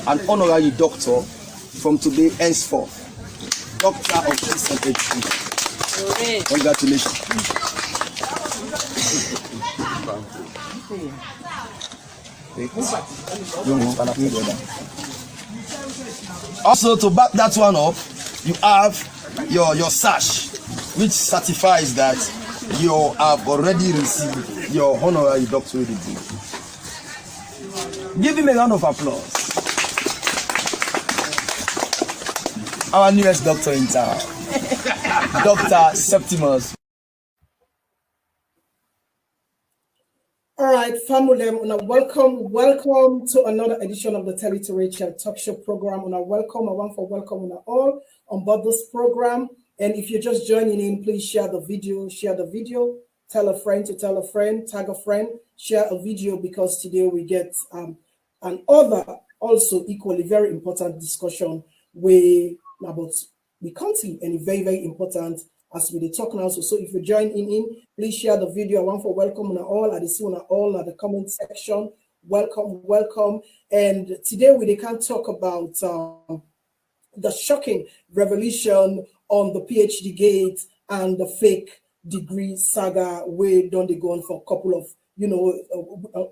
an honorary doctor from today henceforth. Doctor of Peace and Education. Congratulations. Also, to back that one up, you have your sash, which certifies that you have already received your honorary doctorate degree. Give him a round of applause. Our newest doctor in town, Dr. Septimus. All right, family, welcome to another edition of the Literature Talk Show program. Welcome, I want to welcome all on board this program. And if you're just joining in, please share the video, tell a friend to tell a friend, tag a friend, share a video, because today we get another also equally very important discussion about the country, and very, very important as we talk now. So if you're joining in, please share the video. I want to welcome all at the comment section. Welcome. And today we can talk about the shocking revelation on the PhDGate and the fake degree saga. Where don't they go on for a couple of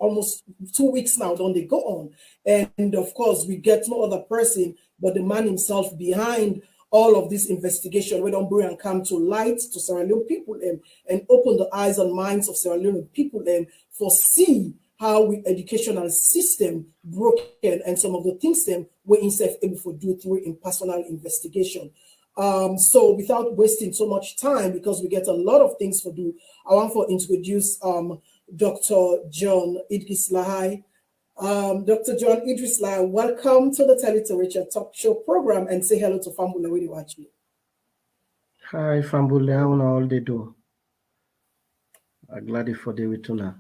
almost 2 weeks now, don't they go on? And of course, we get no other person but the man himself behind all of this investigation. We don't bring and come to light to Sierra Leone people and open the eyes and minds of Sierra Leone people for see how we educational system broken and some of the things we instead able to do through in personal investigation. So without wasting so much time, because we get a lot of things to do, I want to introduce Dr. John Idriss Lahai. Dr. John Idriss Lahai, welcome to the Literature Talk Show program, and say hello to Fambula when you watch me. Hi Fambula, how all they do? I'm glad for the return.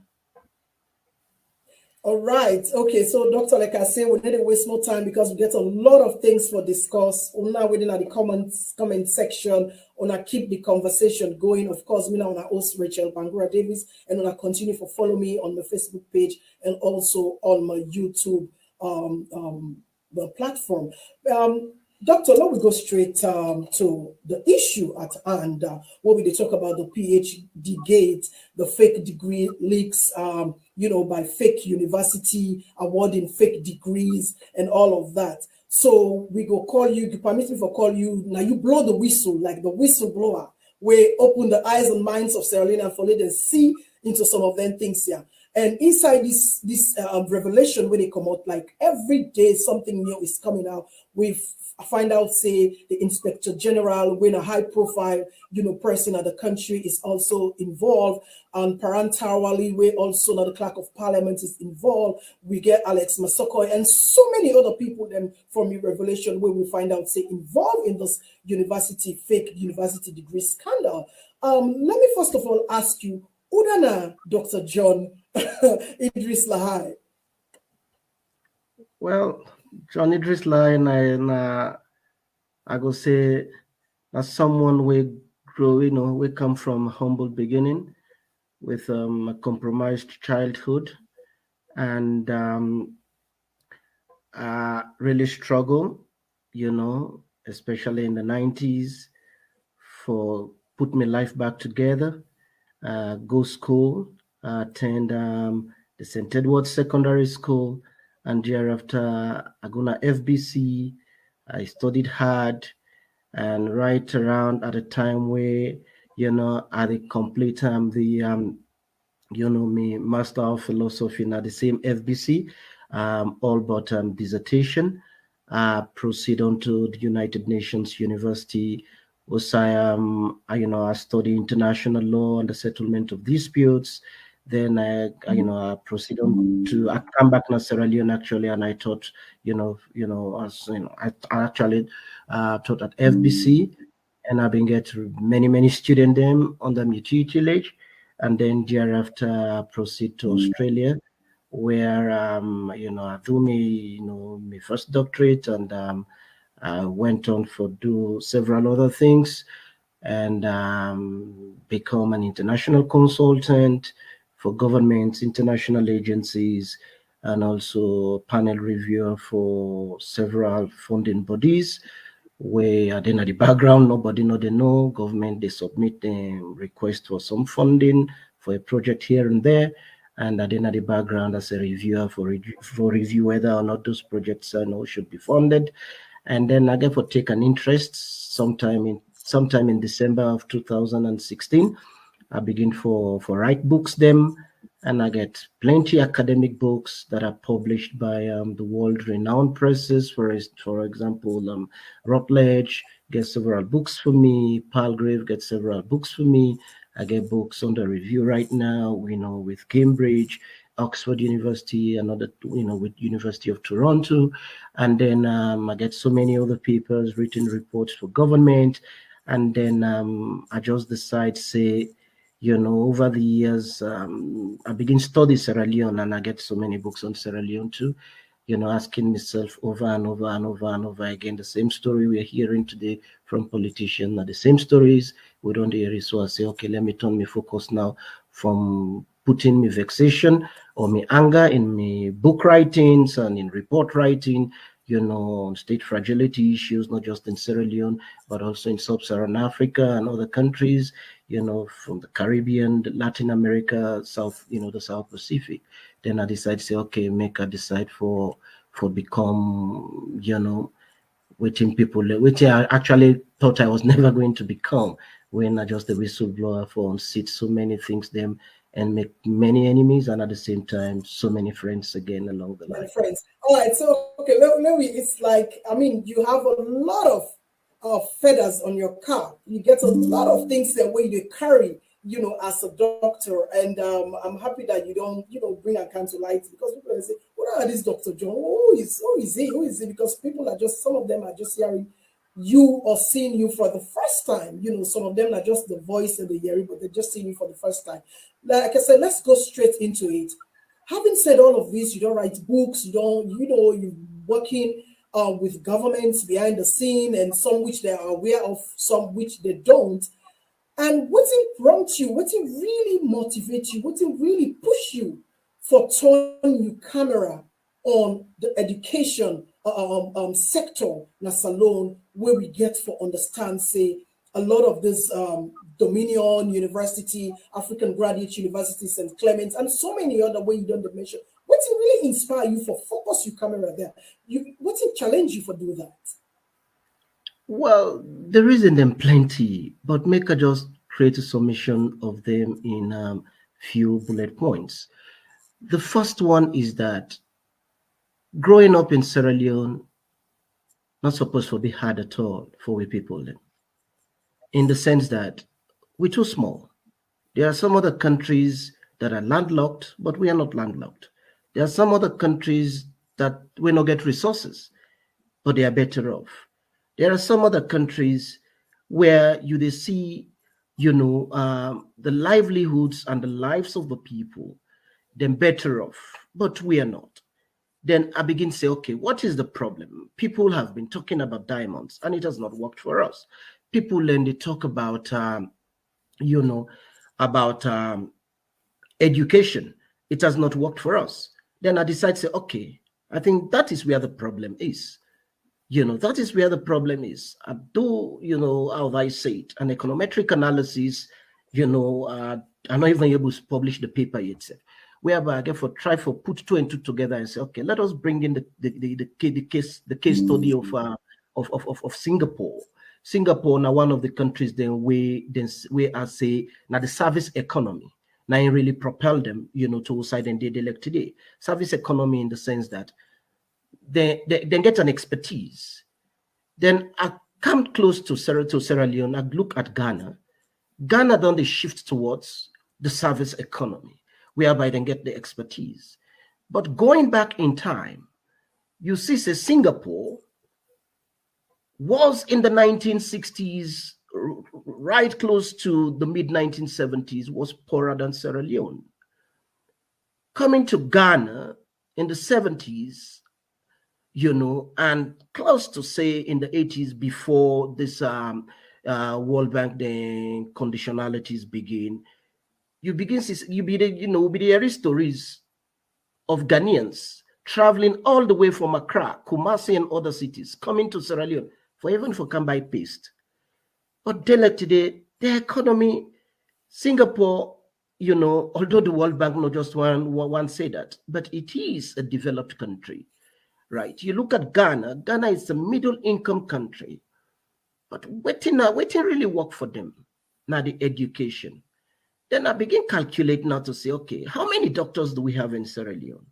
All right. Okay. So, Doctor, like I say, we need to waste no time because we get a lot of things for discuss. We're now within the comment section. We'll keep the conversation going. Of course, me now on our host Rachel Bangura Davis, and we'll continue to follow me on the Facebook page and also on my YouTube the platform. Doctor, let me go straight to the issue at hand. What we talk about the PhDGate, the fake degree leaks, by fake university awarding fake degrees and all of that. So we go call you permit me for call you. Now you blow the whistle like the whistleblower. We open the eyes and minds of Sierra Leone and for let them see into some of them things here. And inside this revelation, when they come out, like every day something new is coming out. We find out, say, the Inspector General, when a high-profile, person of the country is also involved, and parentarily, where also now the Clerk of Parliament is involved. We get Alex Masoko and so many other people then from the revelation, where we find out, say, involved in this fake university degree scandal. Let me first of all ask you, Udana, Dr. John Idriss Lahai. Well, John Idriss Lahai, I go say, as someone we grow, we come from humble beginning with a compromised childhood and really struggle, especially in the 90s for put my life back together, go school, attend the St. Edward's Secondary School, and thereafter I go to FBC. I studied hard, and right around at the time where I complete the me Master of Philosophy at the same FBC, all but dissertation. Proceed on to the United Nations University. Was I study international law and the settlement of disputes. Then I proceed on to I come back to Sierra Leone actually, and I taught I actually taught at FBC, and I've been getting many students them under my tutelage, and then thereafter proceed to Australia, where I do my first doctorate, and I went on for do several other things, and become an international consultant for governments, international agencies, and also panel reviewer for several funding bodies, where then at the background, nobody know they know, government, they submit a request for some funding for a project here and there, and then at the background as a reviewer for review whether or not those projects should be funded. And then I get for take an interest sometime in December of 2016. I begin for write books them, and I get plenty academic books that are published by the world-renowned presses. For example, Routledge gets several books for me. Palgrave gets several books for me. I get books under review right now, with Cambridge, Oxford University, another, with University of Toronto. And then I get so many other papers, written reports for government. And then I just decide, say, over the years, I begin study Sierra Leone, and I get so many books on Sierra Leone too, asking myself over and over and over and over again, the same story we're hearing today from politicians, are the same stories we don't hear it. So I say, okay, let me turn my focus now from putting me vexation or me anger in me book writings and in report writing, on state fragility issues, not just in Sierra Leone, but also in Sub-Saharan Africa and other countries, from the Caribbean, Latin America, the South Pacific. Then I decide, say, okay, make a decide for become, which I actually thought I was never going to become, when I just a whistleblower for sit so many things them and make many enemies, and at the same time so many friends again along the line. Friends. All right, so okay, it's like, I mean, you have a lot of feathers on your cap. You get a lot of things that way you carry, as a doctor. And I'm happy that you don't, bring a can to light, because people say, what are this Dr. John? Who is he? Because people are just, some of them are just hearing you or seeing you for the first time. Some of them are just the voice and the hearing, but they're just seeing you for the first time. Like I said, let's go straight into it. Having said all of this, you don't write books, you're working with governments behind the scene, and some which they are aware of, some which they don't. And what it prompt you, what it really motivate you, what it really push you for turning your camera on the education sector, Salone, where we get for understand, say, a lot of this Dominion University, African Graduate University, St. Clements, and so many other way you don't mention. What it really inspire you for focus your camera there? What it challenge you for do that? Well, there isn't them plenty, but make a just create a summation of them in few bullet points. The first one is that growing up in Sierra Leone not supposed to be hard at all for we people then, in the sense that we're too small. There are some other countries that are landlocked, but we are not landlocked. There are some other countries that we not get resources, but they are better off. There are some other countries where they see, the livelihoods and the lives of the people, then better off, but we are not. Then I begin to say, okay, what is the problem? People have been talking about diamonds, and it has not worked for us. People then they talk about, education. It has not worked for us. Then I decide to say, okay, I think that is where the problem is. That is where the problem is. I do, how I say it, an econometric analysis, I'm not even able to publish the paper itself, whereby I get for try for put two and two together and say, okay, let us bring in the case study of Singapore. Singapore now one of the countries we I say now the service economy now it really propelled them, to side and they elect today. Service economy in the sense that they get an expertise. Then I come close to Sierra Leone, I look at Ghana. Ghana done the shift towards the service economy, whereby they get the expertise. But going back in time, you see, say Singapore was in the 1960s, right close to the mid-1970s, was poorer than Sierra Leone. Coming to Ghana in the 70s, and close to say in the 80s, before this World Bank the conditionalities begin, you begin to be the stories of Ghanaians traveling all the way from Accra, Kumasi, and other cities, coming to Sierra Leone for even for can buy paste. But today, the economy, Singapore, although the World Bank not just one say that, but it is a developed country, right? You look at Ghana. Ghana is a middle income country, but waiting really work for them. Now the education. Then I begin calculate now to say, okay, how many doctors do we have in Sierra Leone?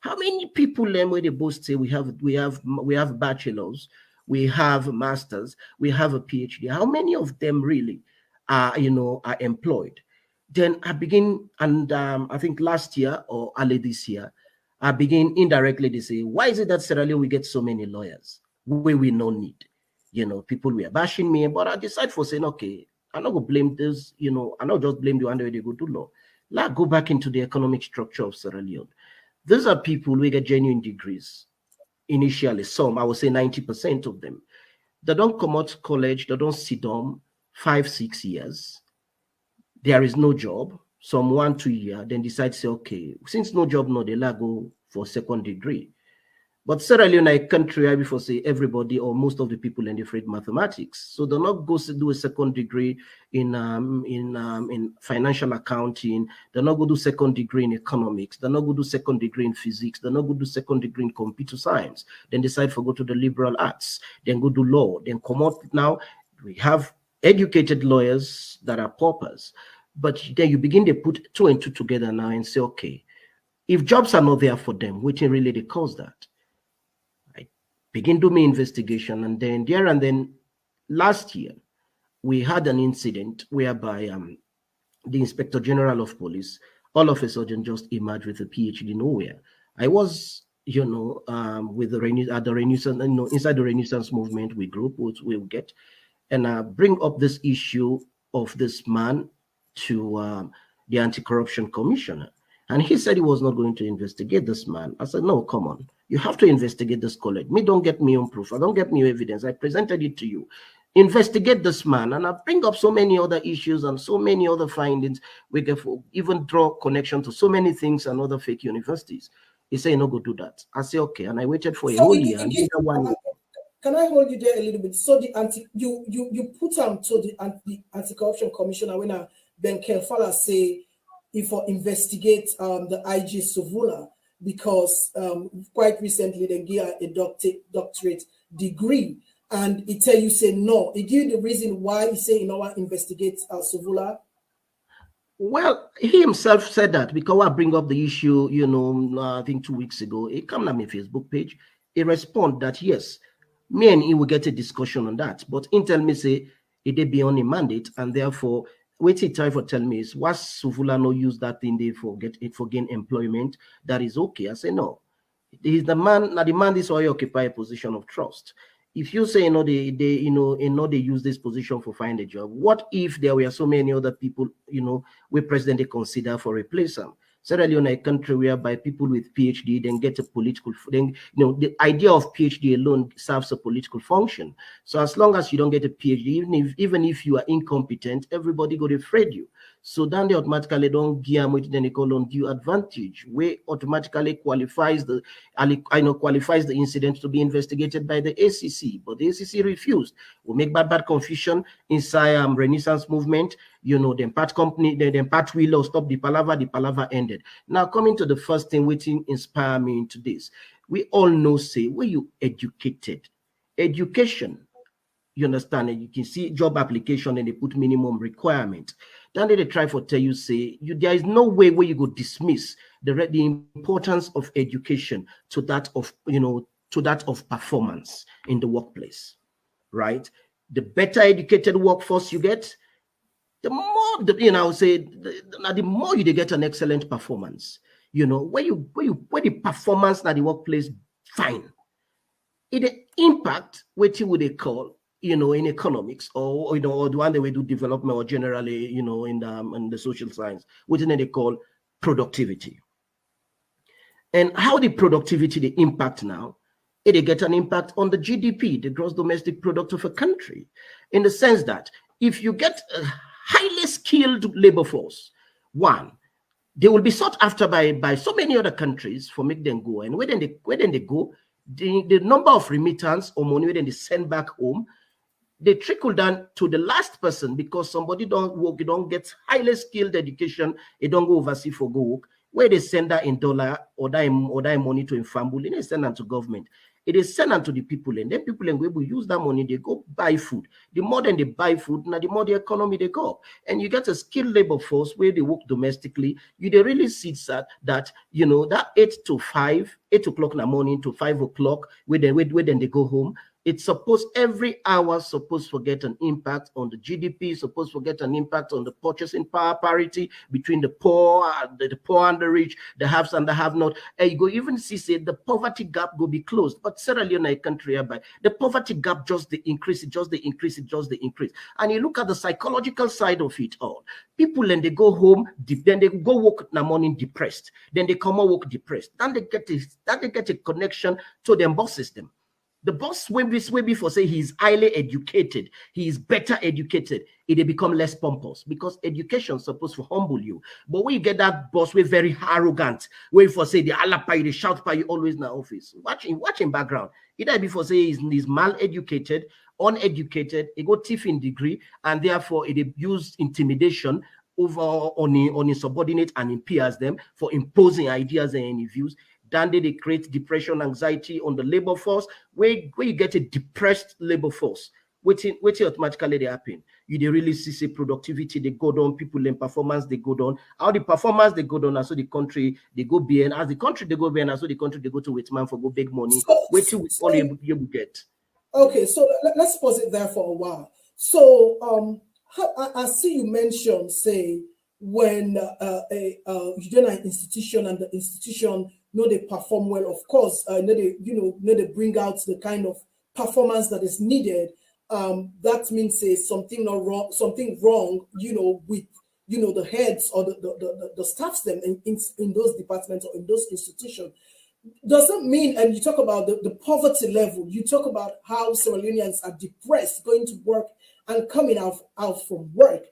How many people where they both say we have bachelors, we have masters, we have a PhD? How many of them really are employed? Then I begin, and I think last year or early this year, I begin indirectly to say, why is it that Sierra Leone we get so many lawyers where we no need? People were bashing me, but I decide for saying, okay, I'm not gonna blame this, I'm not just blame the one way they go do law. Let's go back into the economic structure of Sierra Leone. These are people who get genuine degrees. Initially, some, I would say 90% of them. They don't come out of college, they don't sit down 5-6 years. There is no job, some 1-2 years, then decide to say, okay, since no job, no, they go for second degree. But Sierra Leone, a country, I before say everybody or most of the people in the afraid mathematics, so they're not go to do a second degree in financial accounting. They're not go do second degree in economics. They're not go do second degree in physics. They're not go do second degree in computer science. Then decide for go to the liberal arts. Then go do law. Then come out. Now we have educated lawyers that are paupers, but then you begin to put 2 and 2 together now and say, okay, if jobs are not there for them, what really they cause that? Begin doing my investigation, and then last year we had an incident whereby the Inspector General of Police all of a sudden just emerged with a PhD nowhere. I was with the Renaissance, inside the Renaissance movement we group which we'll get, and bring up this issue of this man to the Anti-Corruption Commissioner. And he said he was not going to investigate this man. I said, no, come on. You have to investigate this college. Me don't get me on proof. I don't get me evidence. I presented it to you. Investigate this man. And I bring up so many other issues and so many other findings. We can even draw connection to so many things and other fake universities. He said, no, go do that. I said, okay. And I waited for a whole year. Can I hold you there a little bit? So you put to the Anti-Corruption Commissioner when Ben Kelfala say, if I investigate the IG Sovula, because quite recently they gave a doctorate degree, and it tell you say no. It give you the reason why he say I investigate Sovula. Well, he himself said that because I bring up the issue, I think 2 weeks ago. He come on my Facebook page. He respond that yes, me and he will get a discussion on that. But he tell me say it did be on a mandate, and therefore what he try for tell me is, was Suvula no use that thing they for gain employment? That is okay. I say no. He's the man. Now the man is why occupy a position of trust. If you say they use this position for find a job, what if there were so many other people we president they consider for replace them? Sierra Leone, a country whereby people with PhD then get a political, then the idea of PhD alone serves a political function. So as long as you don't get a PhD, even if you are incompetent, everybody go to afraid you. So then they automatically don't give what they call undue advantage, where automatically qualifies the incident to be investigated by the ACC. But the ACC refused. We make bad confusion inside Renaissance movement. The part company, the part wheel stop the palaver ended. Now coming to the first thing which inspire me into this. We all know, say, where you educated. Education, you understand, and you can see job application and they put minimum requirement. Then they try for tell you, say, there is no way where you go dismiss the importance of education to that of performance in the workplace, right? The better educated workforce you get, the more the more you get an excellent performance. Where the performance at the workplace fine, it impact what you would call in economics or or the one that we do development or generally in the social science, what they call productivity. And how the productivity they impact now, it get an impact on the GDP, the gross domestic product of a country, in the sense that if you get a highly skilled labor force, one, they will be sought after by so many other countries for make them go. And when they go, the number of remittance or money when they send back home, they trickle down to the last person, because somebody don't work, you don't get highly skilled education, they don't go overseas for go work, where they send that in dollar or that money to family, they send them to government. It is sent unto the people, and then people will use that money, they go buy food. The more than they buy food, now the more the economy they go up. And you get a skilled labor force where they work domestically. You they really see that you know that 8 o'clock in the morning to 5 o'clock, where then they go home. It's supposed every hour supposed to get an impact on the GDP, supposed to get an impact on the purchasing power parity between the poor and the rich, the haves and the have not. And you go even see say the poverty gap will be closed. But Sierra Leone, a country hereby, the poverty gap just the increase, And you look at the psychological side of it all. People and they go home, then they go work in the morning depressed, then they come out work depressed. Then they get a connection to their boss system. The boss will before say he's highly educated, he is better educated, it become less pompous, because education is supposed to humble you. But when you get that boss, we're very arrogant, where for say the alapa, they shout by you always in the office. Watching background. Either before say he's mal-educated, uneducated, he got thief in degree, and therefore it use intimidation over on his subordinate and in peers them for imposing ideas and any views. Then they create depression, anxiety on the labor force, where you get a depressed labor force, which automatically they happen. You they really see productivity, they go down, people in performance, they go down. How the performance they go down, and so the country they go behind. As the country they go behind, and so the country they go to Whitman for go big money. All you get. Okay, so let's pause it there for a while. So I see you mentioned, say, when you do an institution and the institution they perform well, of course, they bring out the kind of performance that is needed. That means say something wrong, with the heads or the staffs them in those departments or in those institutions. Doesn't mean, and you talk about the poverty level, you talk about how Sierra Leoneans are depressed going to work and coming out from work.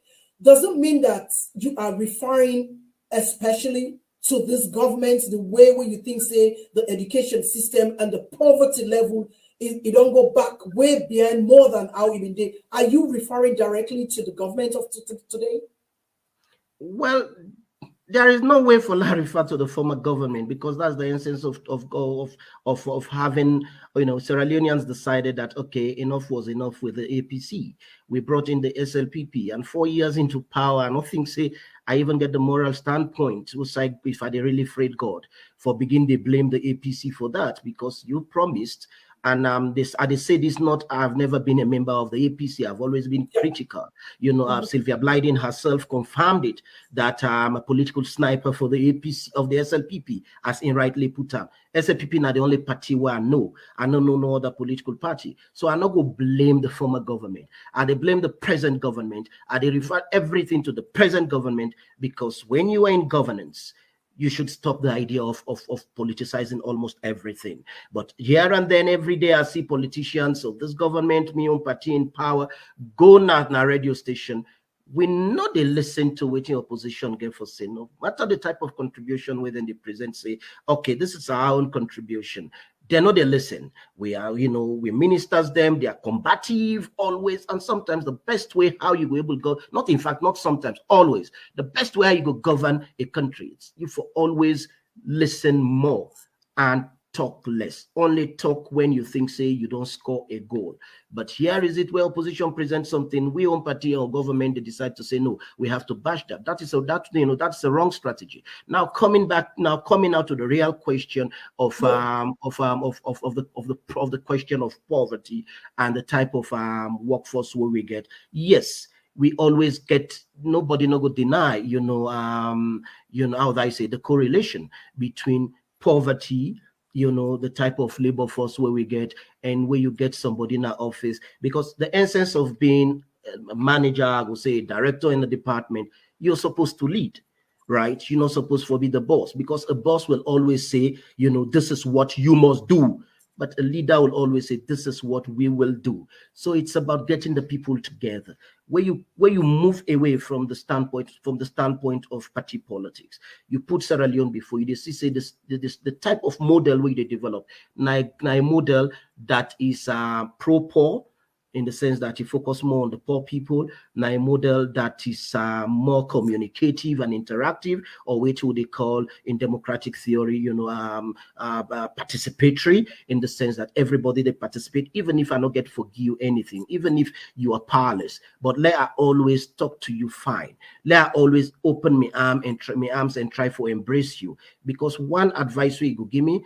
Doesn't mean that you are referring especially to this government, the way where you think, say, the education system and the poverty level, it don't go back way beyond more than how even they. Are you referring directly to the government of today? Well, there is no way for Larry to refer to the former government, because that's the essence of having, Sierra Leoneans decided that, okay, enough was enough with the APC. We brought in the SLPP, and 4 years into power, I don't think, say, I even get the moral standpoint, was like, if I really afraid God, for begin they blame the APC for that, because you promised. And I say this not, I've never been a member of the APC. I've always been critical. Sylvia Blyden herself confirmed it, that I'm a political sniper for the APC of the SLPP, as in rightly put up. SLPP not the only party where I know. I don't know no other political party. So I'm not going to blame the former government. I they blame the present government. I they refer everything to the present government, because when you are in governance, you should stop the idea of politicizing almost everything. But here and then, every day, I see politicians of this government, my own party in power, go na radio station. We know they listen to what your opposition get for say, no matter the type of contribution within they present, say, okay, this is our own contribution. They know they listen. We are, we ministers them. They are combative always. And sometimes the best way how you go able to go, not sometimes, always. The best way how you go govern a country, it's you for always listen more and talk less. Only talk when you think, say, you don't score a goal. But here is it where opposition presents something, we own party or government, they decide to say, no, we have to bash that. That's the wrong strategy. Now coming out to the real question of the question of poverty and the type of workforce where we get. Yes, we always get, nobody no go deny, how I say, the correlation between poverty, the type of labor force where we get, and where you get somebody in our office, because the essence of being a manager, I would say, director in the department, you're supposed to lead, right? You're not supposed to be the boss, because a boss will always say, this is what you must do. but a leader will always say, this is what we will do. So it's about getting the people together. Where you move away from the standpoint of party politics, you put Sierra Leone before you. They say this the type of model where they develop, a model that is pro-poor, in the sense that you focus more on the poor people, now a model that is more communicative and interactive, or what they call in democratic theory, participatory, in the sense that everybody they participate, even if I not get forgive you anything, even if you are powerless, but let I always talk to you fine. Let I always open my arms and try to embrace you. Because one advice you go give me,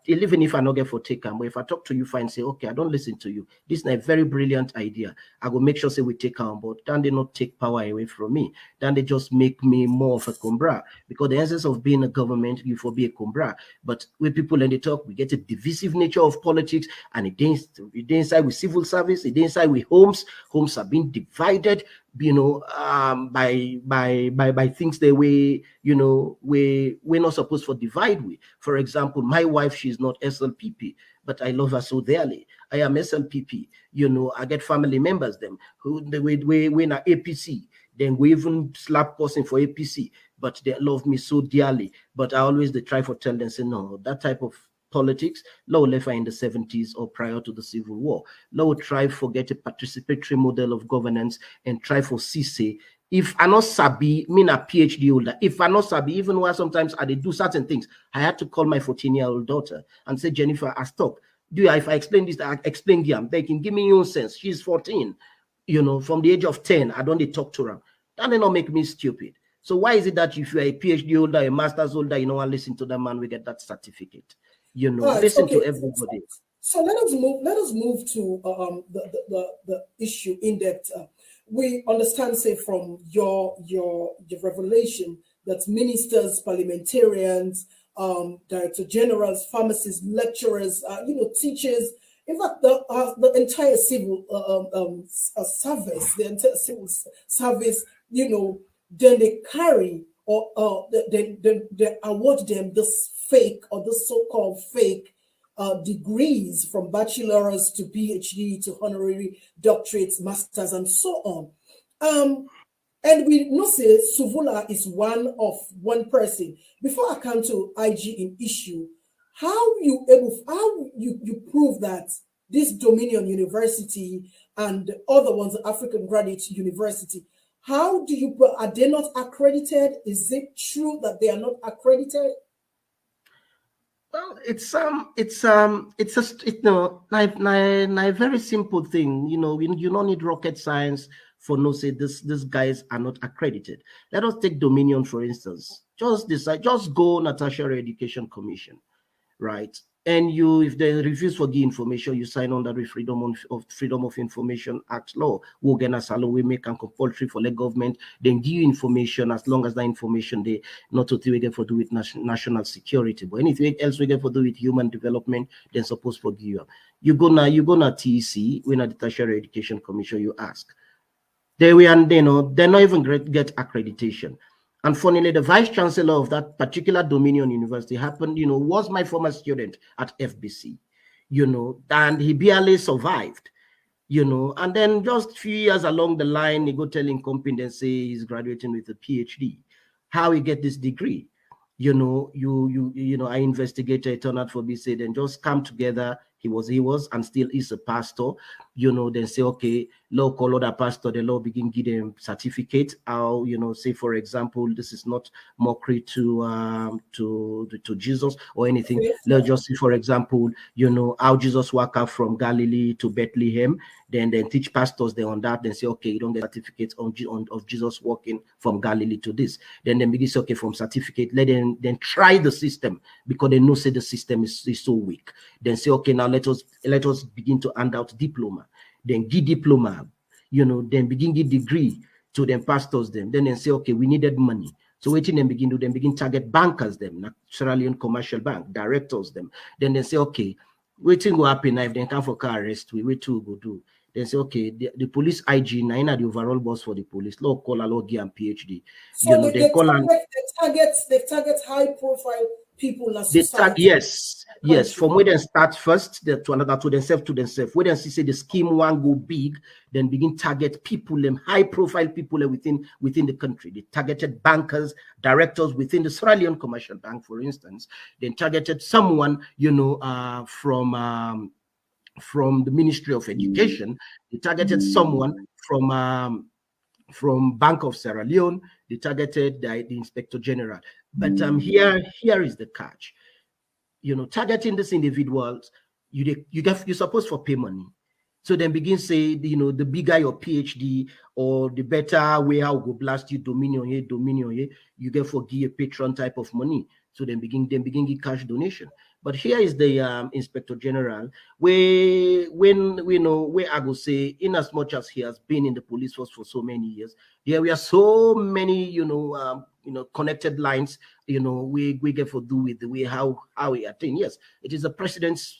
even if I not get for taken, but if I talk to you fine, say, okay, I don't listen to you. This is a very brilliant idea. I will make sure say we take on board. Then they not take power away from me. Then they just make me more of a cumbra. Because the essence of being a government, you for be a cumbra. But when people in the talk, we get a divisive nature of politics, and it inside with civil service, it inside with homes. Homes are being divided, by things that we're not supposed to divide with. For example, my wife, she's not SLPP, but I love her so dearly. I am SLPP. I get family members them who we in APC. Then we even slap person for APC, but they love me so dearly. But I always they try to tell them, say, no, that type of politics, low left in the 70s or prior to the Civil War. Low try forget a participatory model of governance and try for CC. If I not sabi, mean a PhD holder, if I not sabi, even while sometimes I do certain things, I had to call my 14-year-old daughter and say, Jennifer, I stop. If I explain this, I explain them. They can give me your sense. She's 14. From the age of 10, I don't talk to her. That did not make me stupid. So why is it that if you're a PhD holder, a master's holder, you know, and listen to that man, we get that certificate? Listen to everybody. So let us move to the issue in that we understand, say, from your revelation that ministers, parliamentarians, director generals, pharmacists, lecturers, teachers, in fact, the entire civil service, then they carry or they award them this fake or this so-called fake degrees, from bachelor's to PhD to honorary doctorates, masters, and so on. And we know say Suvula is one person. Before I come to IG in issue, how you prove that this Dominion University and the other ones, African Graduate University, how do you, are they not accredited? Is it true that they are not accredited? Well, it's a very simple thing. You don't need rocket science for no say these guys are not accredited. Let us take Dominion, for instance. Just go Natasha Education Commission, right? And if they refuse to give information, you sign under the Freedom of Information Act law. We'll get a salon, we make a compulsory for the government, then give you information as long as that information they not to we get for do with national security. But anything else we get for do with human development, then supposed for give you. You go now TEC, when at the Tertiary Education Commission, you ask. They're not even get accreditation. And funnily, the vice chancellor of that particular Dominion University was my former student at FBC, and he barely survived, and then just a few years along the line, he go telling competency he's graduating with a PhD. How he get this degree? I investigated, it turned out for me, said, and just come together. He was and still is a pastor, then say, okay, law call other pastor, the law begin give them certificate. How, say, for example, this is not mockery to Jesus or anything. Yes. Let's just see, for example, how Jesus walked out from Galilee to Bethlehem, then teach pastors on that, then say, okay, you don't get certificates of Jesus walking from Galilee to this. Then they begin say, okay, from certificate, let them then try the system, because they know say the system is so weak. Then say, okay, now let us begin to hand out diploma. Then give diploma, then begin give degree to them pastors them. Then they say, okay, we needed money. So waiting them begin target bankers them, Sierra Leone Commercial Bank, directors them. Then they say, okay, waiting will happen if they come for car arrest, we too go do. Then say, okay, the police IG, now the overall boss for the police, law call a law and PhD. So they target high profile people as They society. yes, from where they start first, to another, to themselves. Where they see the scheme one go big, then begin target people, them high profile people within the country. They targeted bankers, directors within the Sierra Leone Commercial Bank, for instance. Then targeted someone, from the Ministry of Education. They targeted someone from Bank of Sierra Leone. They targeted the Inspector General. But here is the catch. Targeting these individuals, you're supposed to pay money. So then begin say, the bigger your PhD or the better way I will go blast you dominion here, you get for give a patron type of money. So then begin give cash donation. But here is the Inspector General, where I go say, in as much as he has been in the police force for so many years, there were so many connected lines, we get for do with the way how we attain. Yes, it is the president's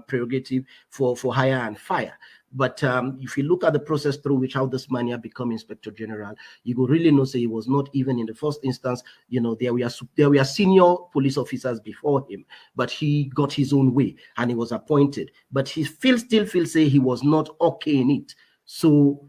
prerogative for hire and fire. But if you look at the process through which how this man had become Inspector General, you will really know say he was not even in the first instance. There were senior police officers before him, but he got his own way and he was appointed. But he still feels say he was not okay in it. So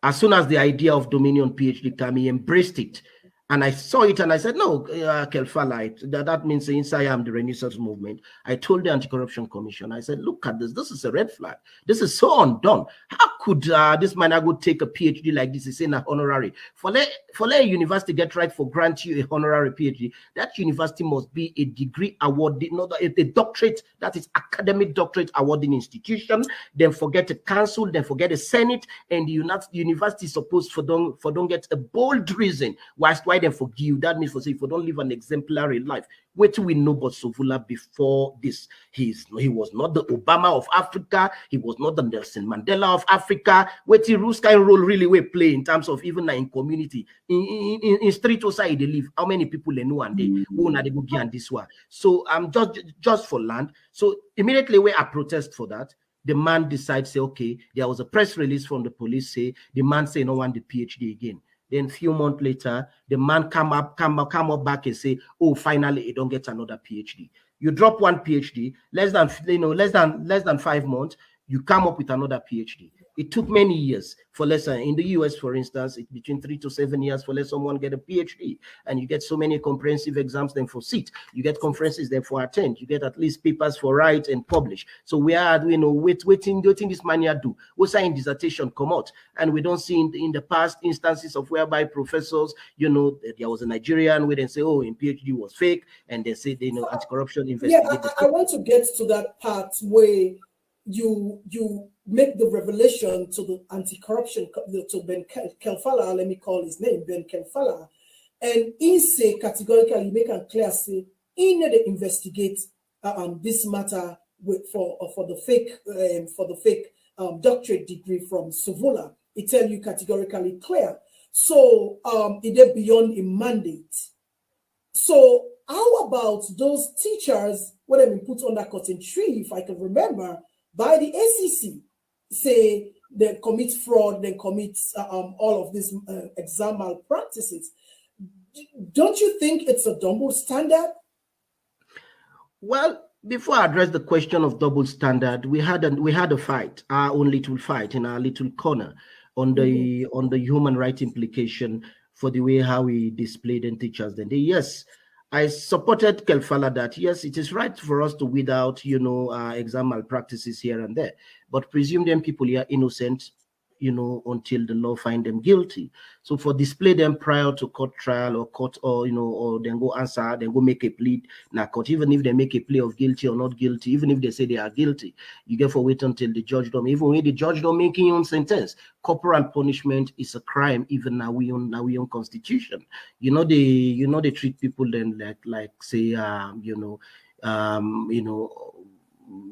as soon as the idea of Dominion PhD came, he embraced it. And I saw it and I said, no, Kelfala, that means inside I am the Renaissance movement. I told the Anti-Corruption Commission, I said, look at this. This is a red flag. This is so undone. How could this man go take a PhD like this? He's saying a honorary. For a university get right for grant you a honorary PhD, that university must be a degree award, not a doctorate, that is academic doctorate awarding institution. Then forget the council, then forget the Senate, and the university is supposed for don't get a bold reason why them forgive. That means for say if we don't live an exemplary life. Wait till we know about Sovula before this. He was not the Obama of Africa. He was not the Nelson Mandela of Africa. Wait till Ruska role really we play in terms of even in community in street side they live. How many people they know and they who na they go and this one. So just for land. So immediately we are protest for that. The man decides say okay. There was a press release from the police say the man say no want the PhD again. Then a few months later, the man come up back and say, oh, finally, he don't get another PhD. You drop one PhD, less than 5 months, you come up with another PhD. It took many years for in the US, for instance, it's between 3 to 7 years for someone get a PhD. And you get so many comprehensive exams then for seat. You get conferences then for attend. You get at least papers for write and publish. So we are, waiting this man here do. We sign dissertation come out. And we don't see in the past instances of whereby professors, there was a Nigerian where they say, oh, in PhD was fake. And they say, anti-corruption investigate. Yeah, I want to get to that part where you make the revelation to the anti-corruption, to Ben Kelfala, let me call his name, Ben Kelfala, and he say categorically, make it clear, say, he need to investigate this matter for the fake doctorate degree from Sovula. He tell you categorically clear. So it is beyond a mandate. So how about those teachers when they've been put under cotton tree, if I can remember, by the SEC, say they commit fraud, they commit all of these exam malpractices. Don't you think it's a double standard? Well, before I address the question of double standard, we had a fight, our own little fight in our little corner on the human rights implication for the way how we displayed and teachers. Then yes, I supported Kelfala that yes, it is right for us to weed out, exam malpractices here and there, but presume them people here innocent, until the law find them guilty. So for display them prior to court trial or court or then go answer, then go make a plea now court, even if they make a plea of guilty or not guilty, even if they say they are guilty, you get for wait until the judge don't, even when the judge don't make your own sentence. Corporal punishment is a crime, even now we own constitution. They treat people then like say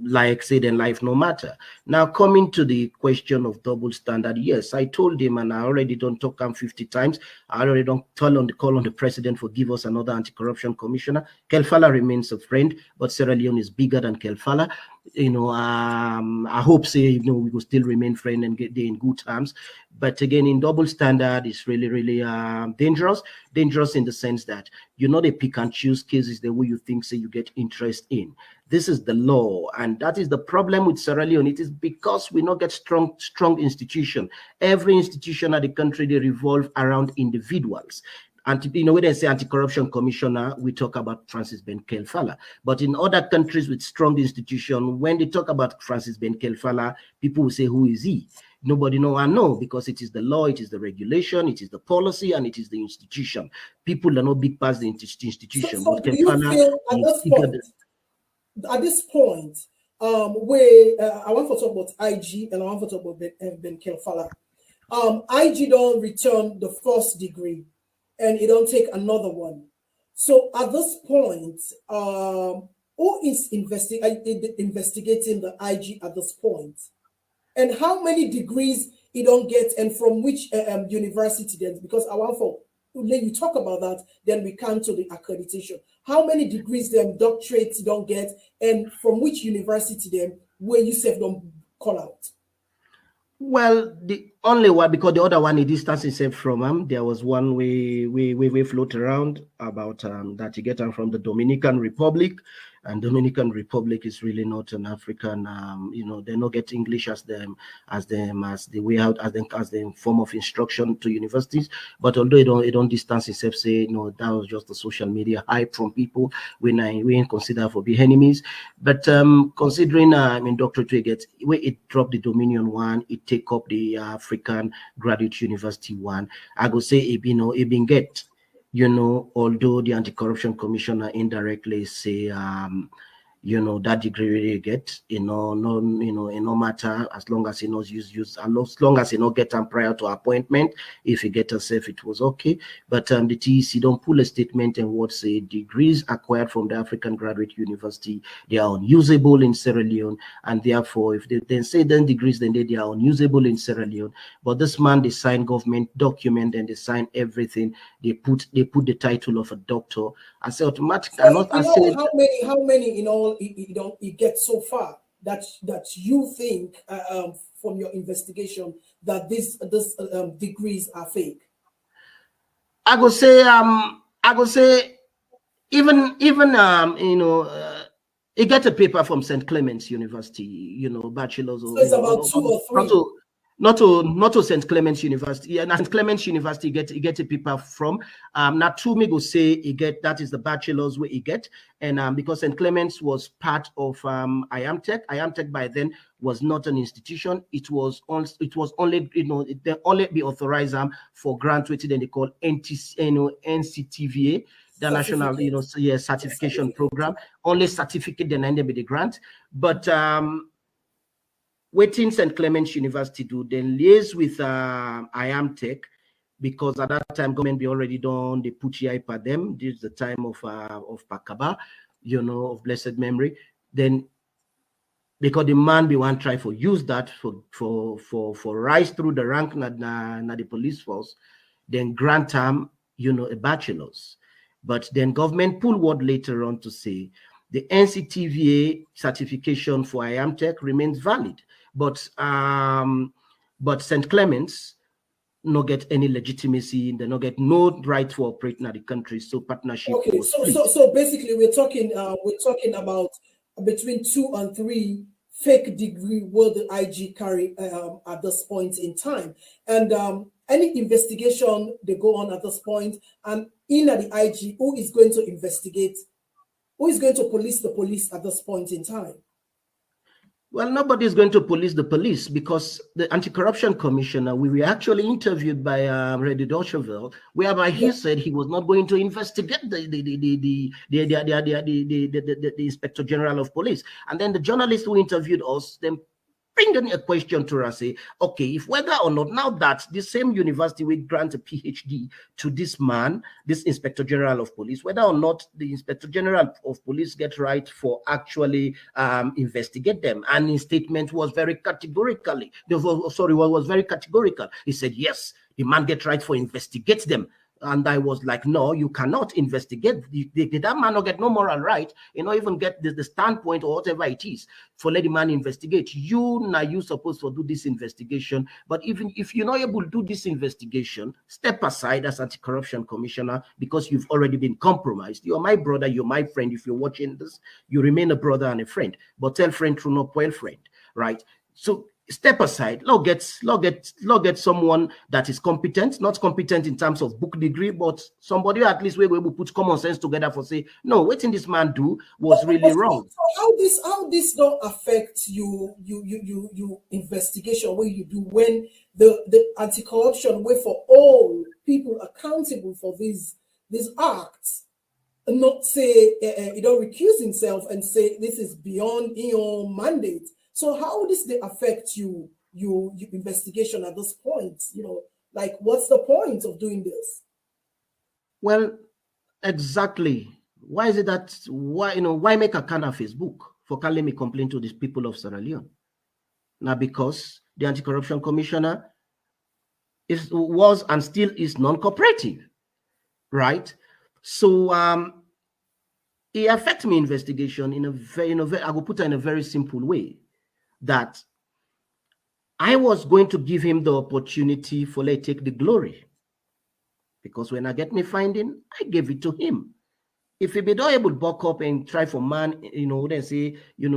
like say then life no matter. Now coming to the question of double standard, yes, I told him, and I already don't talk 50 times. I already don't call on the president for give us another anti-corruption commissioner. Kelfala remains a friend, but Sierra Leone is bigger than Kelfala. I hope say we will still remain friends and get there in good terms. But again, in double standard, it's really, really dangerous. Dangerous in the sense that they pick and choose cases the way you think say you get interest in. This is the law, and that is the problem with Sierra Leone. It is because we not get strong institution. Every institution of the country, they revolve around individuals. And when they say anti-corruption commissioner, we talk about Francis Ben Kelfala. But in other countries with strong institutions, when they talk about Francis Ben Kelfala, people will say, who is he? Nobody know, because it is the law, it is the regulation, it is the policy, and it is the institution. People are not big past the institution. So do you feel at this point, where I want to talk about IG and I want to talk about Ben Kelfala. IG don't return the first degree and it don't take another one. So at this point, who is investigating the IG at this point? And how many degrees he don't get and from which university then? Because I want for when you talk about that, then we come to the accreditation. How many degrees them doctorates you don't get and from which university then where you say don't call out? Well, the only one, because the other one he distanced himself from there was one we float around about that he get from the Dominican Republic, and Dominican Republic is really not an African. They not get English as the way out as the form of instruction to universities. But although it don't distance himself, say that was just the social media hype from people we ain't consider for be enemies. But considering doctorate we get where it dropped the Dominion one, it take up the African Graduate University one. I go say it been get. Although the Anti-Corruption Commissioner indirectly say, that degree you get, no matter as long as he knows use, as long as he not get them prior to appointment, if he get herself, it was okay. But the TEC don't pull a statement and what say degrees acquired from the African Graduate University, they are unusable in Sierra Leone, and therefore, if they then say then degrees, then they are unusable in Sierra Leone. But this man, they sign government document and they sign everything. They put the title of a doctor. I say automatically. How many in all it gets so far that you think from your investigation that these degrees are fake? I go say even you get a paper from St. Clement's University, bachelor's. So it's about 2 or 3. Not to St. Clement's University. And St. Clement's University get a paper from. Not to me go say he get that is the bachelor's where he get. And because St. Clement's was part of IAMTech. IAMTech by then was not an institution. It was only they only be authorized for grant rated and they call NCTVA. The national certification program, only certificate then ended with the grant. But waiting St. Clement's University do then liaise with IAMTech, because at that time government be already done the Puchi for them. This is the time of Pakaba, of blessed memory. Then because the man be one try for use that for rise through the rank na the police force, then grant him a bachelor's. But then government pull word later on to say the NCTVA certification for IAMTech remains valid, but St. Clement's no get any legitimacy, they no get no right to operate in the country. So partnership. Okay, so basically we're talking about between 2 and 3 fake degree will the IG carry at this point in time, and any investigation they go on at this point, and in at the IG, who is going to investigate? Who is going to police the police at this point in time? Well, nobody is going to police the police, because the Anti-Corruption Commissioner, we were actually interviewed by Reddy Docheville, whereby he said he was not going to investigate the Inspector General of Police. And then the journalist who interviewed us then bring in a question to us, say, okay, if whether or not now that the same university will grant a PhD to this man, this Inspector General of Police, whether or not the Inspector General of Police get right for actually investigate them. And his statement was very categorical. He said, yes, the man get right for investigate them. And I was like, no, you cannot investigate. Did that man not get no moral right? Even get the standpoint or whatever it is for let the man investigate. You supposed to do this investigation. But even if you're not able to do this investigation, step aside as anti-corruption commissioner because you've already been compromised. You're my brother, you're my friend. If you're watching this, you remain a brother and a friend. But tell friend true, not spoil friend, right? So step aside. Log get someone that is competent, not competent in terms of book degree, but somebody at least where we will put common sense together for say, no, what did this man do was really wrong. So how this don't affect you investigation what you do when the anti-corruption way for all people accountable for these acts, and not say he don't recuse himself and say this is beyond your mandate. So how does they affect your investigation at this point? Like what's the point of doing this? Well, exactly. Why is it that why make a kind of Facebook for calling me complaint to these people of Sierra Leone? Now, because the anti-corruption commissioner was and still is non-cooperative, right? So it affects me investigation in a very, I will put it in a very simple way, that I was going to give him the opportunity for let take the glory. Because when I get me finding, I gave it to him. If he be not able to buck up and try for man, they say,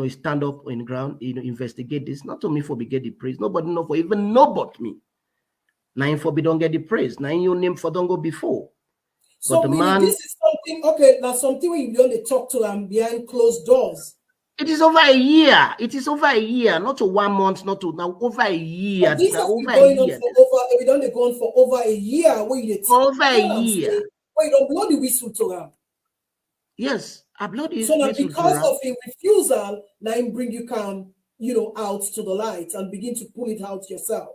stand up on the ground, investigate this, not to me for be get the praise. Nobody know for even know but me. Now for be don't get the praise. Now your name for don't go before. So but the man, this is something, okay, that's something we only talk to them behind closed doors. It is over a year. It is over a year, not to 1 month, not to now over a year. This has been going on for over. We don't go on for over a year. Over a year. Wait, don't blow the whistle to them. Yes, I blow the whistle. So now, whistle because of a refusal, now him bring you out to the light and begin to pull it out yourself.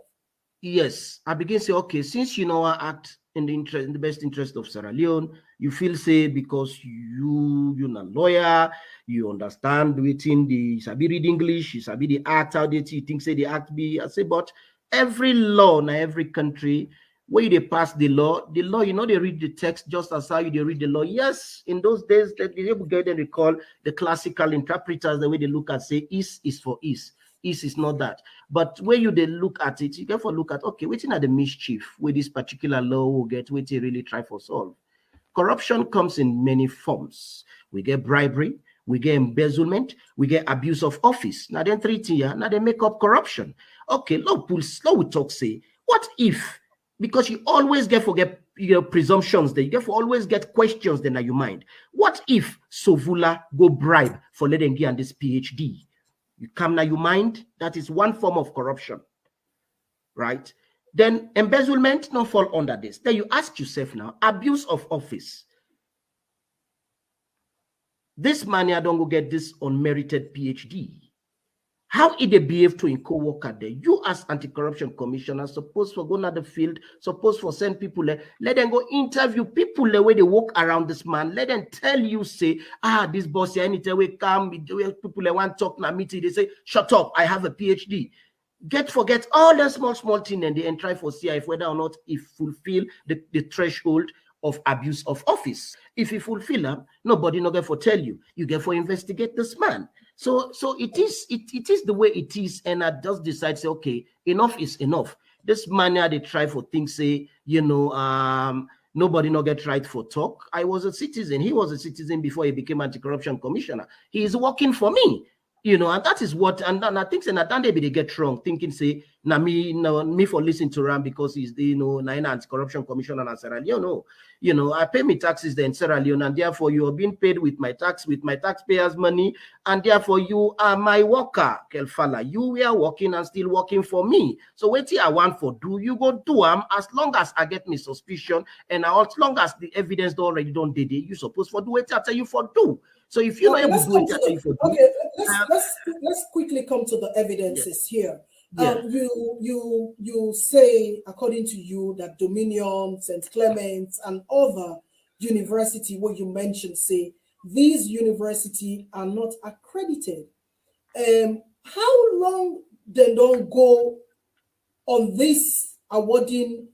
Yes, I begin to say, okay, since I act in the best interest of Sierra Leone, you feel say because you're a lawyer, you understand within you sabi read English, you sabi the act how they think say the act be. I say, but every law in every country where they pass the law, they read the text just as how you read the law. Yes, in those days, let me get them recall the classical interpreters, the way they look at say is for is. Is not that. But where they look at it, you therefore look at, okay, waiting at the mischief where this particular law will get, waiting really try for solve. Corruption comes in many forms. We get bribery, we get embezzlement, we get abuse of office. Now then 3 tier, now they make up corruption. Okay, law we talk say, what if, because you always forget presumptions there, you always get questions then in your mind. What if Sovula go bribe for letting get on this PhD? You come now, you mind, that is one form of corruption, right? Then embezzlement not fall under this. Then you ask yourself now, abuse of office. This man here don't go get this unmerited PhD. How they behave to a co-worker there? You as anti-corruption commissioner supposed for go to the field, supposed for send people there, let them go interview people the way they walk around this man. Let them tell you, say, this boss here, anytime we come, people they want to talk na meeting, they say, shut up, I have a PhD. Forget all the small thing and they try for see if whether or not it fulfill the threshold of abuse of office. If you fulfill them, nobody not get for tell you. You get for investigate this man. So it is the way it is, and I just decide say, okay, enough is enough. This man they try for things say, nobody not get right for talk. I was a citizen. He was a citizen before he became anti-corruption commissioner. He is working for me. And that is what, and I think that they get wrong, thinking say, me for listening to Ram because he's the anti-corruption commissioner in Sierra Leone. No, I pay me taxes there in Sierra Leone, and therefore you are being paid with my taxpayers' money, and therefore you are my worker, Kelfala. You were working and still working for me. So what I want for do, you go do as long as I get me suspicion, and as long as the evidence already don't did it, you supposed for do it I tell you for do. So if you're not able to do it, I tell you for do. Okay, let's quickly come to the evidences here. Yeah. You say, according to you, that Dominion, St. Clements, and other university what you mentioned say these universities are not accredited. How long they don't go on this awarding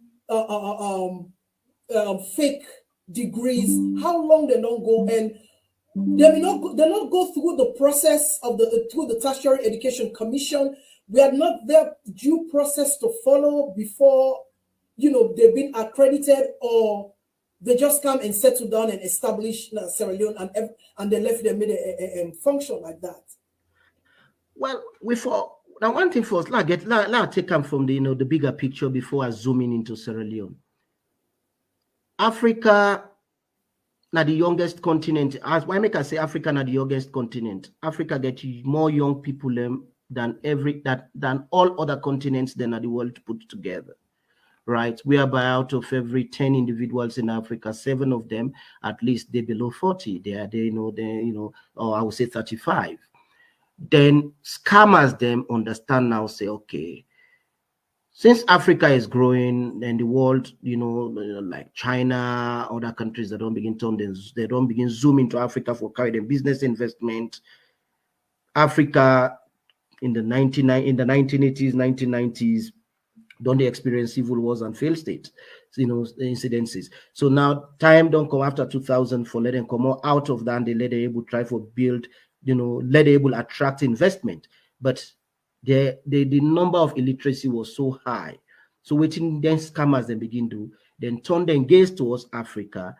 fake degrees, how long they don't go, and they not go through the process of through the Tertiary Education Commission. We are not their due process to follow before, they've been accredited, or they just come and settle down and establish Sierra Leone, and they left them made a function like that. Well, now one thing first, let take them from the the bigger picture before I zoom in into Sierra Leone. Africa, now the youngest continent. As why make I say Africa now the youngest continent? Africa gets more young people than all other continents than the world put together. Right, whereby out of every 10 individuals in Africa, 7 of them at least they're below 40. Or I would say 35. Then scammers them understand now, say, okay, since Africa is growing and the world, like China, other countries that don't begin zoom into Africa for carrying business investment. Africa in the 1980s, 1990s, don't they experience civil wars and failed state, incidences. So now time don't come after 2000 for let them come out of that, and they let them able try for build, let them able attract investment. But the number of illiteracy was so high. So waiting then scammers then begin to then turn their gaze towards Africa,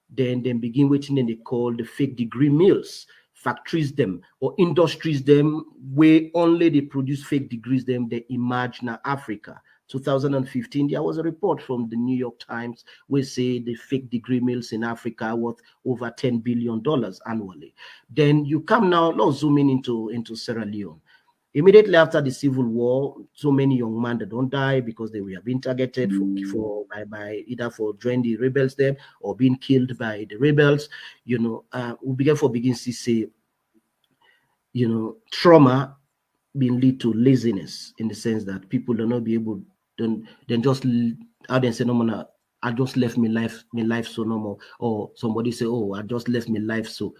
then begin waiting and they call the fake degree mills, factories them or industries them where only they produce fake degrees them they emerge now Africa. 2015, there was a report from the New York Times where say the fake degree mills in Africa are worth over $10 billion annually. Then you come now, let's zoom in into Sierra Leone. Immediately after the civil war, so many young men that don't die because they were being targeted by either for joining the rebels there or being killed by the rebels. We begin to say, trauma being lead to laziness in the sense that people will not be able then just how they say no more. I just left my life so normal, or somebody say, oh, I just left my life so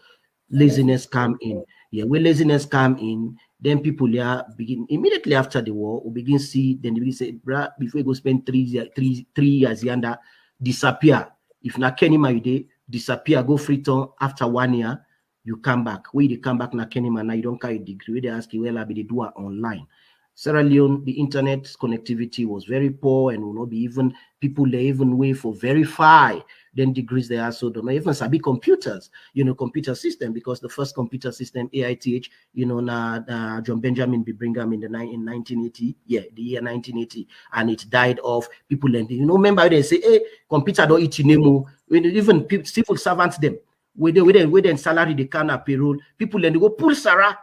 laziness come in. Yeah, when laziness come in, then people begin immediately after the war, we begin see, then they say, before you go spend 3 years yonder, disappear. If not Kenima you day, disappear, go free turn after 1 year, you come back. Where you come back na Kenima, now you don't carry a degree. They ask you, well, I'll be the doer online. Sierra Leone, the internet connectivity was very poor, and will not be even people they even wait for verify then degrees they are so don't know even sabi computers, computer system, because the first computer system AITH, John Benjamin B. Brigham in 1980, the year 1980, and it died off. People and remember they say, hey, computer don't eat name, even civil servants them with them salary they can payroll people and they go pull Sarah.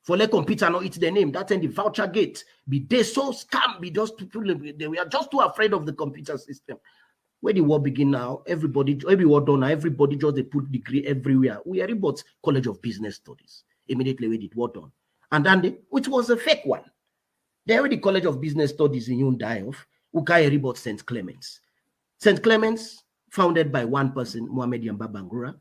For the computer not it's the name. That's in the PhDGate. Be they so scam, be just they were just too afraid of the computer system. Where the war begin now, everybody just they put degree everywhere. We are about College of Business Studies. Immediately we did war done. And then which was a fake one. There the College of Business Studies in Hyundai of Ukai about St. Clements. St. Clements, founded by one person, Mohamed Yamba Bangura.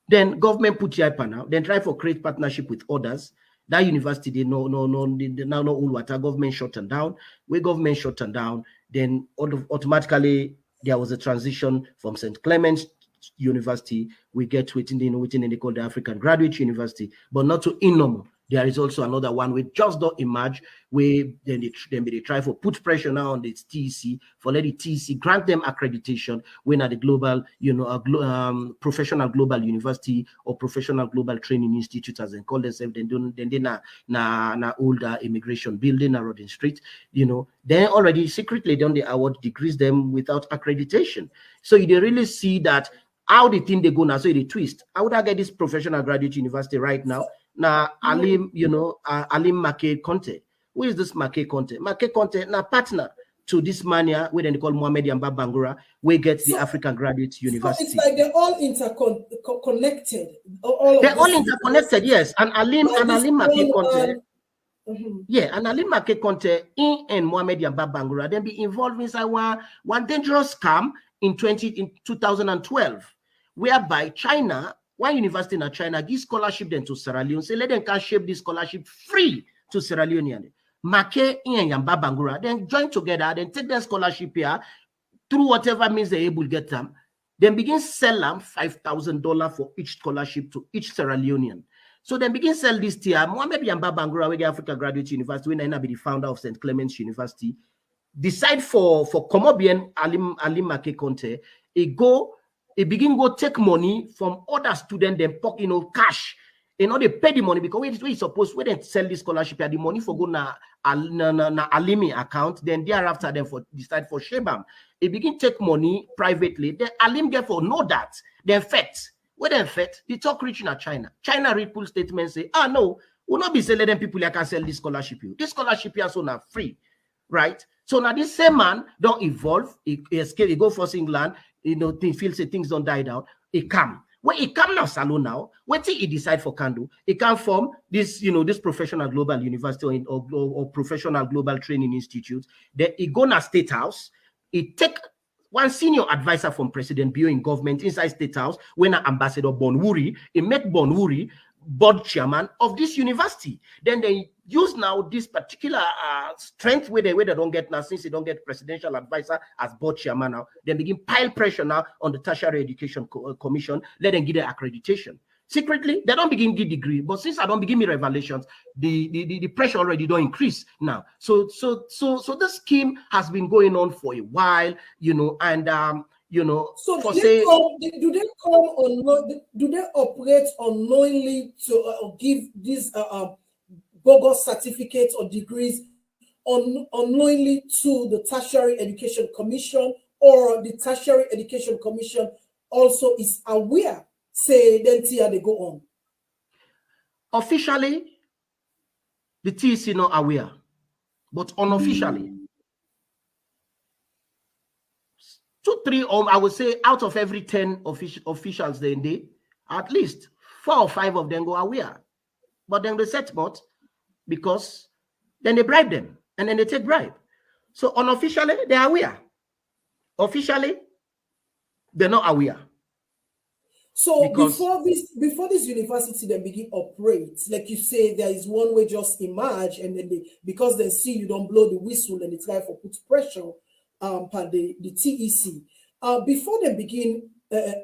Then government put Yaipa now, then try for create partnership with others. That university, they now know all water. Government shut them down. When government shut them down, then automatically there was a transition from St. Clements University. We get within they call the African Graduate University, but not to Inomo. There is also another one we just don't emerge where then they try for put pressure now on the TEC for let the TEC grant them accreditation when at the global, professional global university or professional global training institute as they call themselves. Then na older immigration building na Rodin Street, then already secretly done the award degrees them without accreditation. So you really see that how the thing they go now. So they twist. How would I get this professional graduate university right now? Now, Alim, Alim Make Conte. Who is this Make Conte? Make Conte, now partner to this mania, where they call Mohamed Yamba Bangura, we get the African Graduate University. So it's like they're all interconnected. They're all interconnected, yes. And Alim Make Conte. Yeah, and Alim Make Conte and Mohamed Yamba Bangura then be involved inside one dangerous scam in 2012, whereby China. One university in China gives scholarship then to Sierra Leone. Say let them can shape this scholarship free to Sierra Leone. Make and Yamba Bangura then join together, then take their scholarship here through whatever means they're able to get them. Then begin sell them $5,000 for each scholarship to each Sierra Leonean. So then begin sell this tier. Mohamed Yamba Bangura, where Africa Graduate University, when I be the founder of St. Clement's University, decide for Komobien Alim Make Conte, it begin go take money from other students, then pocket cash. They pay the money because we supposed when they sell this scholarship, the money for go na Alimi account, then thereafter then for decide for Shebam. It begin take money privately. Then Alim get for know that. Then fet. When they fet, the talk reach in China. China read pull statement say, no, we'll not be selling them people that can sell this scholarship. This scholarship here so now free. Right? So now this same man don't evolve, he escape, he go for England, feels things don't die down, he come. When he come now, Salon now, what he decide for Kando, he can form this, this professional global university or professional global training institute. Then he go na State House, he take one senior advisor from President Bio in government inside State House, when Ambassador Bonwuri, he make Bonwuri board chairman of this university. Then they use now this particular strength where they don't get now, since they don't get presidential advisor as board chairman now, then begin pile pressure now on the Tertiary Education Commission, let them give their accreditation. Secretly, they don't begin give degree, but since I don't begin me revelations, the pressure already don't increase now. So this scheme has been going on for a while, and So for do they operate unknowingly to give these bogus certificates or degrees unknowingly to the Tertiary Education Commission, or the Tertiary Education Commission also is aware, say then they go on? Officially, the TEC not aware, but unofficially, 2, 3, or I would say out of every 10 officials they at least 4 or 5 of them go aware. But then they set not, because then they bribe them and then they take bribe. So unofficially, they are aware. Officially, they're not aware. So before this university then begin operate, like you say, there is one way just emerge, and then because they see you don't blow the whistle and it's like for put pressure per the TEC. Before they begin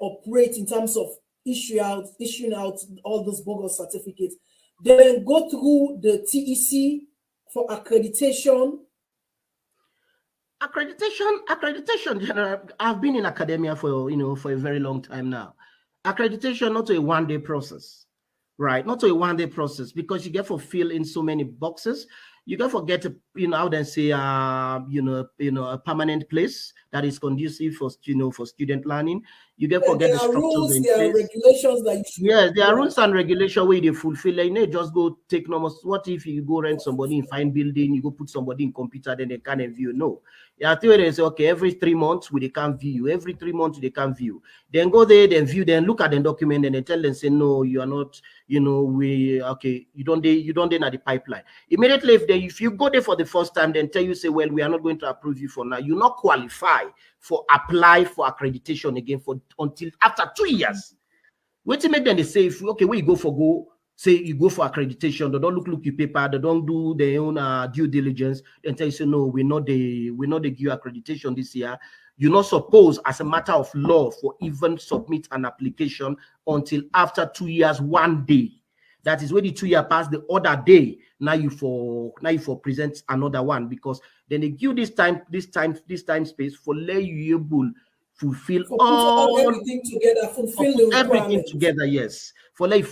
operate in terms of issuing out all those bogus certificates, they then go through the TEC for accreditation. Accreditation, General. I've been in academia for a very long time now. Accreditation not a one-day process, right? Not a one-day process, because you get to fill in so many boxes. You don't forget to, how they say, a permanent place that is conducive for, for student learning. You get forget the structures rules, in there place. are regulations that you should. Yes, there are rules and regulations where they fulfill. Just go take normal. What if you go rent somebody in fine building, you go put somebody in computer, then they can't view? No. Yeah, I think they say, okay, every 3 months they can't view you. Every 3 months they can't view. Then go there, then view, then look at the document, and they tell them, say, no, you are not, you don't at the pipeline. Immediately, if you go there for the first time, then tell you, say, well, we are not going to approve you for now. You not qualify for apply for accreditation again until after 2 years. Wait to make them they say, okay, where you go, say you go for accreditation, they don't look your paper, they don't do their own due diligence, then tell you, say, no, we're not the give you accreditation this year. You're not supposed, as a matter of law, for even submit an application until after 2 years, 1 day. That is when the 2 year pass, the other day. Now you for present another one, because then they give this time space for let you able fulfill everything together, fulfill the everything together. Yes, for let you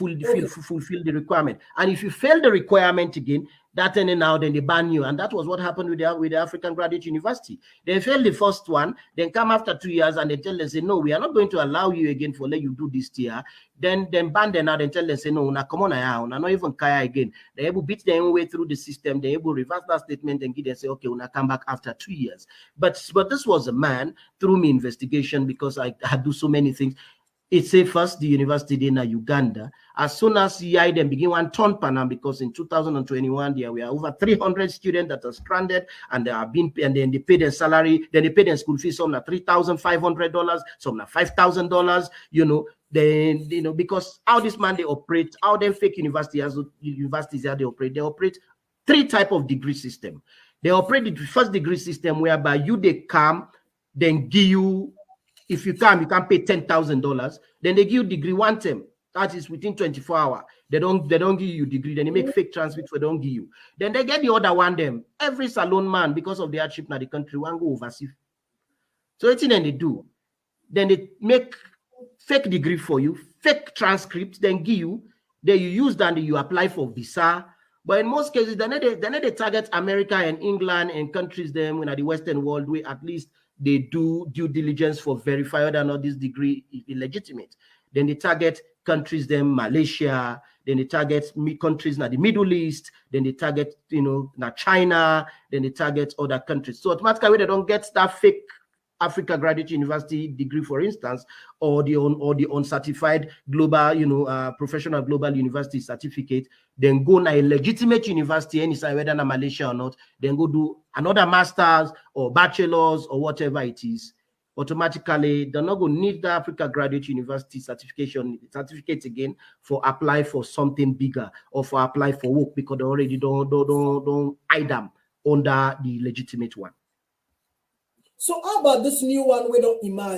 fulfill the requirement. And if you fail the requirement again, that then they ban you. And that was what happened with the African Graduate University. They failed the first one, then come after 2 years and they tell them, say, no, we are not going to allow you again for let you do this year. Then ban them out and tell them, say, no, now come on now, not even kaya again. They able beat their own way through the system. They able reverse that statement and give them, say, okay, we'll come back after 2 years. But this was a man through me investigation, because I do so many things. It's a first the university in Uganda. As soon as I then begin one turn panel, because in 2021 there were over 300 students that are stranded, and they have been, and then they pay their salary, then they pay their school fees, some na $3,500, some na $5,000. Then because how this man they operate, how them fake universities how they operate 3 type of degree system. They operate the first degree system, whereby they come, then give you If you can pay $10,000. Then they give you degree one term. That is within 24 hours. They don't give you degree. Then they make fake transcripts for don't give you. Then they get the other one them. Every salon man, because of the hardship in the country, one go overseas. So it's then they do. Then they make fake degree for you, fake transcript, then give you. Then you use that and you apply for visa. But in most cases, then they target America and England and countries them in the Western world where at least they do due diligence for verify whether or not this degree is illegitimate. Then they target countries them Malaysia, then they target countries in the Middle East, then they target China, then they target other countries. So automatically they don't get that fake Africa Graduate University degree, for instance, or the uncertified global, professional global university certificate, then go na a legitimate university, any side whether na Malaysia or not, then go do another master's or bachelor's or whatever it is. Automatically, they're not going to need the Africa Graduate University certificate again for apply for something bigger or for apply for work because they already don't hide them under the legitimate one. So how about this new one we don't emerge?